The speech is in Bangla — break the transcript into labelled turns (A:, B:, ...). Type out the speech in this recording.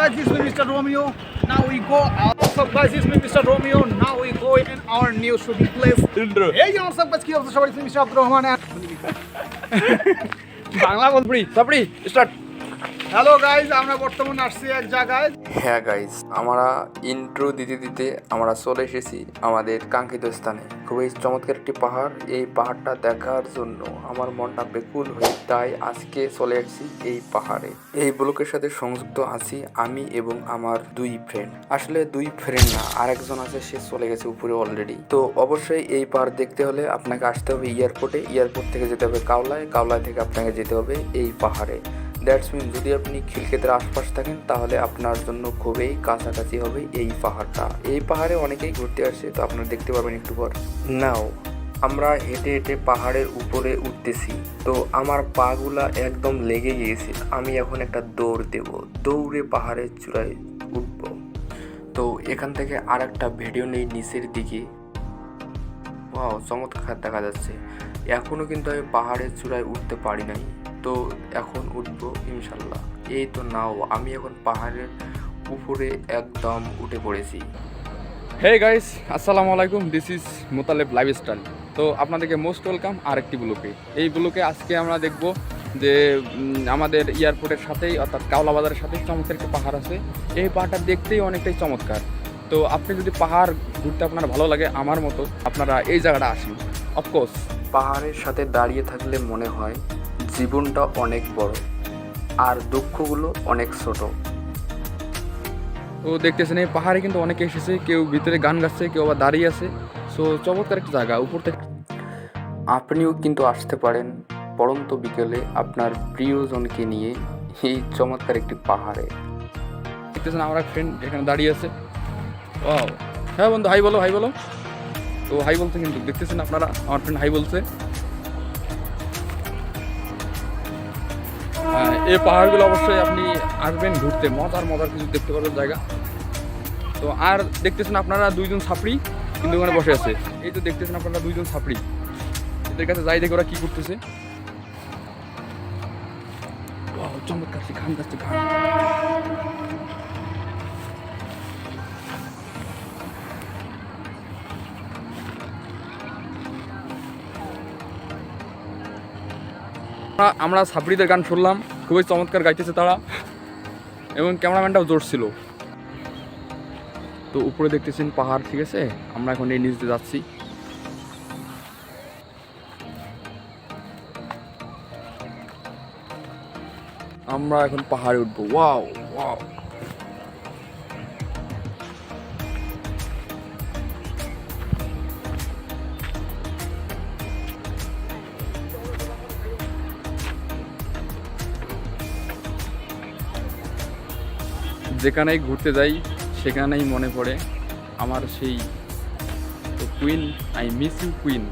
A: guys, this is me, Mr. Romeo. Now we go. What's up guys, this is me, Mr. Romeo. Now we go in our new shooting place. Hey, what's up guys? কি অবস্থা সবার? Mr. আব্দুর রহমান। বাংলা বলবি? সাপড়ি স্টার্ট। হ্যালো গাইজ, আমরা বর্তমানে আসছি এক জায়গায়।
B: হ্যাঁ গাইজ, আমরা ইন্ট্রো দিতে দিতে আমরা চলে এসেছি আমাদের কাঙ্ক্ষিত স্থানে। খুবই চমৎকার একটি পাহাড়। এই পাহাড়টা দেখার জন্য আমার মনটা বেকুল হয়ে, তাই আজকে চলে এসেছি এই পাহাড়ে। এই ব্লকের সাথে সংযুক্ত আছি আমি এবং আমার দুই ফ্রেন্ড। আসলে দুই ফ্রেন্ড না, আরেকজন আছে, সে চলে গেছে উপরে অলরেডি। তো অবশ্যই এই পাহাড় দেখতে হলে আপনাকে আসতে হবে এয়ারপোর্টে, এয়ারপোর্ট থেকে যেতে হবে কাওলায়, কাওলায় থেকে আপনাকে যেতে হবে এই পাহাড়ে। দ্যাটস মিন যদি আপনি খিলক্ষেতের আশপাশ থাকেন তাহলে আপনার জন্য খুবই কাছাকাছি হবে এই পাহাড়টা। এই পাহাড়ে অনেকেই ঘুরতে আসে, তো আপনারা দেখতে পারবেন একটু পর। নাও আমরা হেঁটে হেঁটে পাহাড়ের উপরে উঠতেছি। তো আমার পাগুলা একদম লেগে গিয়েছে। আমি এখন একটা দৌড় দেব, দৌড়ে পাহাড়ের চূড়ায় উঠব। তো এখান থেকে আর একটা ভিডিও নেই নিচের দিকে। ওয়াও, চমৎকার দেখা যাচ্ছে। এখনও কিন্তু আমি পাহাড়ের চূড়ায় উঠতে পারি নাই, তো এখন উঠবো ইনশাল্লাহ। এই তো নাও, আমি এখন পাহাড়ের উপরে একদম উঠে পড়েছি।
C: হে গাইস, আসসালামু আলাইকুম, দিস ইজ মোতালেব লাইফস্টাইল। তো আপনাদেরকে মোস্ট ওয়েলকাম আরেকটি ব্লকে। এই ব্লকে আজকে আমরা দেখব যে আমাদের এয়ারপোর্টের সাথেই অর্থাৎ কাওলা বাজারের সাথেই চমৎকার একটা পাহাড় আছে। এই পাহাড়টা দেখতেই অনেকটাই চমৎকার। তো আপনি যদি পাহাড় ঘুরতে আপনার ভালো লাগে আমার মতো, আপনারা এই জায়গাটা আসেন। অফকোর্স
B: পাহাড়ের সাথে দাঁড়িয়ে থাকলে মনে হয় জীবনটা অনেক বড় আর দুঃখগুলো অনেক ছোট।
C: তো দেখতেছেন এই পাহাড়ে কিন্তু অনেকে এসেছে, কেউ ভিতরে গান গাচ্ছে, কেউ আবার দাঁড়িয়ে আছে। সো চমৎকার একটা জায়গা উপর থেকে।
B: আপনিও কিন্তু আসতে পারেন পড়ন্ত বিকেলে আপনার প্রিয়জনকে নিয়ে এই চমৎকার একটি পাহাড়ে।
C: দেখতেছেন আমার এক ফ্রেন্ড এখানে দাঁড়িয়ে আছে। ওয়াও, হ্যাঁ বন্ধু, হাই বলো, হাই বলো। তো হাই বলছে, কিন্তু দেখতেছেন আপনারা আমার ফ্রেন্ড হাই বলছে। এই পাহাড়গুলো অবশ্যই আপনি আসবেন ঘুরতে, মজার মজার কিছু দেখতে পারবেন জায়গা। তো আর দেখতেছেন আপনারা দুইজন ছাপড়ি কিন্তু ওখানে বসে আছে। এই তো দেখতেছেন আপনারা দুইজন ছাপড়ি, এদের কাছে যাই দেখে ওরা কি করতেছে। চমৎকার গান গাচ্ছে, গান। আমরা ছাপড়িদের গান শুনলাম, খুবই চমৎকার গাইতেছে তারা, এবং ক্যামেরাম্যানটাও জোর ছিল। তো উপরে দেখতেছেন পাহাড়, ঠিক আছে। আমরা এখন এই নিচ দিয়ে যাচ্ছি। আমরা এখন পাহাড়ে উঠবো। ওয়াও ওয়াও, যেখানেই ঘুরতে যাই সেখানেই মনে পড়ে আমার সেই queen. I miss you queen.